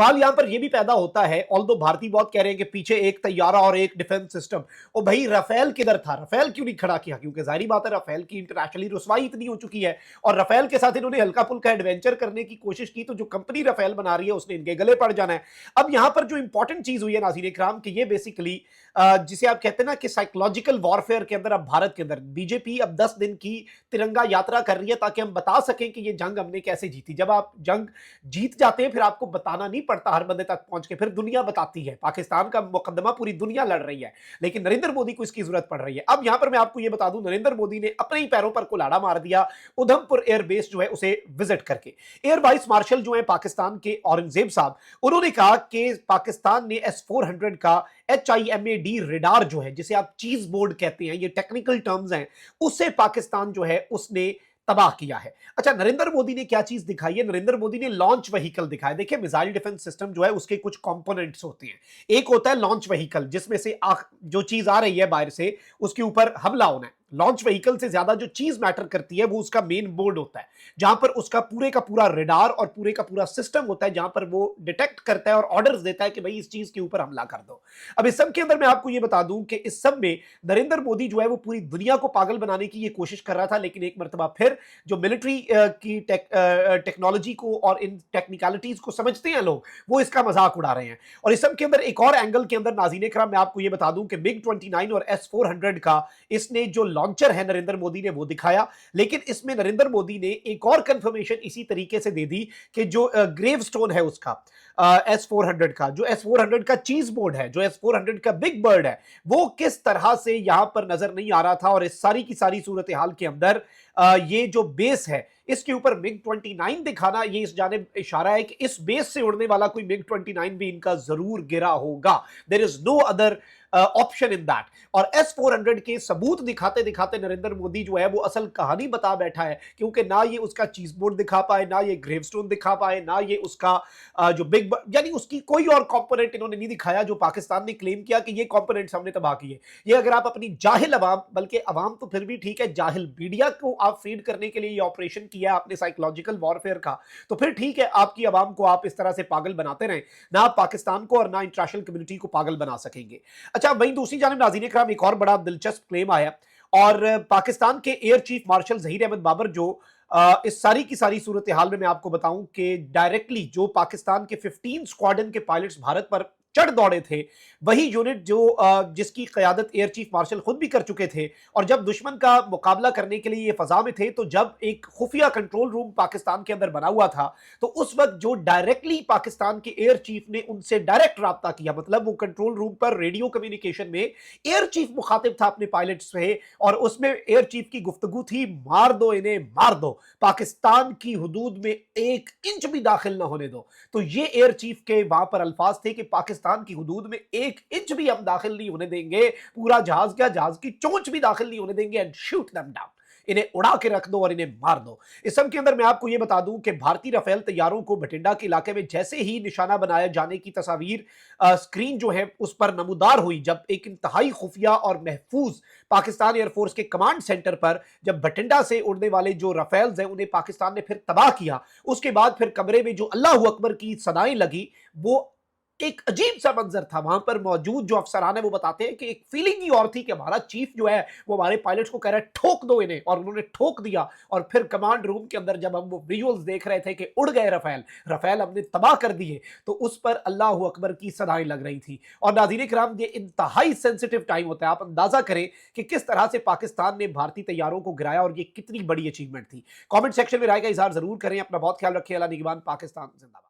सवाल यहां पर यह भी पैदा होता है, ऑल्दो भारतीय बहुत कह रहे हैं कि पीछे एक तैयारा और एक डिफेंस सिस्टम। ओ भाई, राफेल किधर था? राफेल क्यों नहीं खड़ा किया? क्योंकि जाहिर बात है, राफेल की इंटरनेशनली रुसवाई इतनी हो चुकी है और राफेल के साथ इन्होंने हल्का फुल्का एडवेंचर करने की कोशिश की, तो जो कंपनी राफेल बना रही है उसने इनके गले पड़ जाना है। अब यहां पर जो इंपॉर्टेंट चीज हुई है नाज़रीन इकराम, कि ये बेसिकली जिसे आप कहते हैं ना कि साइकोलॉजिकल वॉरफेयर के अंदर, अब भारत के अंदर बीजेपी अब 10 दिन की तिरंगा यात्रा कर रही है ताकि हम बता सकें कि ये जंग हमने कैसे जीती। जब आप जंग जीत जाते हैं फिर आपको बताना नहीं पड़ता हर बंदे तक पहुंच के, फिर दुनिया बताती है। पाकिस्तान का मुकदमा पूरी दुनिया लड़ रही है, लेकिन नरेंद्र मोदी को इसकी जरूरत पड़ रही है। अब यहां पर मैं आपको यह बता दूं, नरेंद्र मोदी ने अपने ही पैरों पर कुल्हाड़ा मार दिया उधमपुर एयरबेस जो है उसे विजिट करके। एयर वाइस मार्शल जो है पाकिस्तान के औरंगजेब साहब, उन्होंने कहा कि पाकिस्तान ने S-400 का HIMAD रेडार जो है, जिसे आप चीज बोर्ड कहते हैं, ये टेक्निकल टर्म्स हैं, उससे पाकिस्तान जो है उसने तबाह किया है। अच्छा, नरेंद्र मोदी ने क्या चीज दिखाई है? नरेंद्र मोदी ने लॉन्च व्हीकल दिखाया। देखिए, मिसाइल डिफेंस सिस्टम जो है उसके कुछ कंपोनेंट्स होते हैं। एक होता है लॉन्च व्हीकल, जिसमें से जो चीज आ रही है बाहर से उसके ऊपर हमला होना है। लॉन्च व्हीकल से ज्यादा जो चीज मैटर करती है वो उसका मेन बोर्ड होता है, जहां पर उसका पूरे का पूरा रेडार और पूरे का पूरा सिस्टम होता है, जहां पर वो डिटेक्ट करता है और ऑर्डर्स देता है कि भाई इस चीज के ऊपर हमला कर दो। अब इस सब के अंदर मैं आपको ये बता दूं कि इस सब में नरेंद्र मोदी जो है वो पूरी दुनिया को पागल बनाने की ये कोशिश कर रहा था, लेकिन एक मरतबा फिर जो मिलिट्री की टेक्नोलॉजी को और इन टेक्निकलिटीज को समझते हैं लोग, वो इसका मजाक उड़ा रहे हैं। और इस सब के अंदर एक और एंगल के अंदर नाज़रीन इकराम मैं आपको ये बता दूं कि MiG-29 और S-400 का इसने जो लॉन्चर है नरेंद्र मोदी ने वो दिखाया, लेकिन इसमें नरेंद्र मोदी ने एक और कंफर्मेशन इसी तरीके से दे दी कि जो ग्रेव स्टोन है उसका S-400 का, जो S-400 का चीज बोर्ड है, जो S-400 का बिग बर्ड है, वो किस तरह से यहां पर नजर नहीं आ रहा था। और इस सारी की सारी सूरत हाल के अंदर ये जो बेस है इसके ऊपर MiG-29 दिखाना, ये इस जानिब इशारा है कि इस बेस से उड़ने वाला कोई MiG-29 भी इनका जरूर गिरा होगा। There is no other option in that. और S-400 के सबूत दिखाते दिखाते नरेंद्र मोदी जो है वो असल कहानी बता बैठा है, क्योंकि ना ये उसका चीज बोर्ड दिखा पाए, ना ये ग्रेवस्टोन दिखा पाए, ना ये उसका जो बिग, यानी उसकी कोई और कंपोनेंट इन्होंने नहीं दिखाया जो पाकिस्तान ने क्लेम किया कि ये कंपोनेंट्स हमने तबाह किए। ये अगर आप अपनी जाहिल अवाम, बल्कि अवाम तो फिर भी ठीक है, जाहिल मीडिया को आप फीड करने के लिए ये ऑपरेशन किया आपने साइकोलॉजिकल वॉरफेयर का, तो फिर ठीक है, आपकी अवाम को आप इस तरह से पागल बनाते रहें, ना आप पाकिस्तान को और ना इंटरनेशनल कम्युनिटी को पागल बना सकेंगे। अच्छा, वहीं दूसरी जानिब नाज़रीन इकराम एक और बड़ा दिलचस्प क्लेम आया, और पाकिस्तान के air chief marshal Zaheer Ahmed Babar जो इस सारी की सारी सूरत हाल में मैं आपको बताऊं कि डायरेक्टली जो पाकिस्तान के 15 स्क्वाड्रन के पायलट्स भारत पर चढ़ दौड़े थे, वही यूनिट जो जिसकी क़यादत एयर चीफ मार्शल खुद भी कर चुके थे, और जब दुश्मन का मुकाबला करने के लिए ये फजा में थे, तो जब एक खुफिया कंट्रोल रूम पाकिस्तान के अंदर बना हुआ था, तो उस वक्त जो डायरेक्टली पाकिस्तान के एयर चीफ ने उनसे डायरेक्ट राब्ता किया, मतलब वो कंट्रोल रूम पर रेडियो कम्युनिकेशन में एयर चीफ मुखातिब था अपने पायलट से, और उसमें एयर चीफ की गुफ्तगू थी, मार दो इन्हें, मार दो, पाकिस्तान की हुदूद में 1 इंच भी दाखिल ना होने दो। तो ये एयर चीफ के वहां पर अल्फाज थे कि पाकिस्तान की हुदूद में 1 इंच भी हम दाखिल नहीं होने देंगे, पूरा जहाज क्या, जहाज की चोंच भी दाखिल नहीं होने देंगे, एंड शूट देम डाउन, इन्हें उड़ा के रख दो और इन्हें मार दो। इस सब के अंदर मैं आपको यह बता दूं कि भारतीय राफेल तैयारों को भटिंडा के इलाके में जैसे ही निशाना बनाया जाने की तस्वीर स्क्रीन जो है उस पर नमूदार हुई, जब एक इंतहाई खुफिया और महफूज पाकिस्तान एयरफोर्स के कमांड सेंटर पर जब भटिंडा से उड़ने वाले जो राफेल्स हैं उन्हें पाकिस्तान ने फिर तबाह किया, उसके बाद फिर कमरे में जो अल्लाह अकबर की सदाएं लगी, वो एक अजीब सा मंजर था। वहां पर मौजूद जो अफसरान है वो बताते हैं कि एक फीलिंग ही और थी कि हमारा चीफ जो है वो हमारे पायलट्स को कह रहा है ठोक दो इन्हें, और उन्होंने ठोक दिया। और फिर कमांड रूम के अंदर जब हम वो विजुअल्स देख रहे थे कि उड़ गए रफेल, रफेल हमने तबाह कर दिए, तो उस पर अल्लाह अकबर की सदाएं लग रही थी। और नाज़रीन इकराम, ये इंतहाई सेंसिटिव टाइम होता है, आप अंदाजा करें कि किस तरह से पाकिस्तान ने भारतीय तैयारों को गिराया, और ये कितनी बड़ी अचीवमेंट थी। कॉमेंट सेक्शन में राय का इजहार जरूर करें। अपना बहुत ख्याल रखें। अल्लाह निगहबान। पाकिस्तान जिंदाबाद।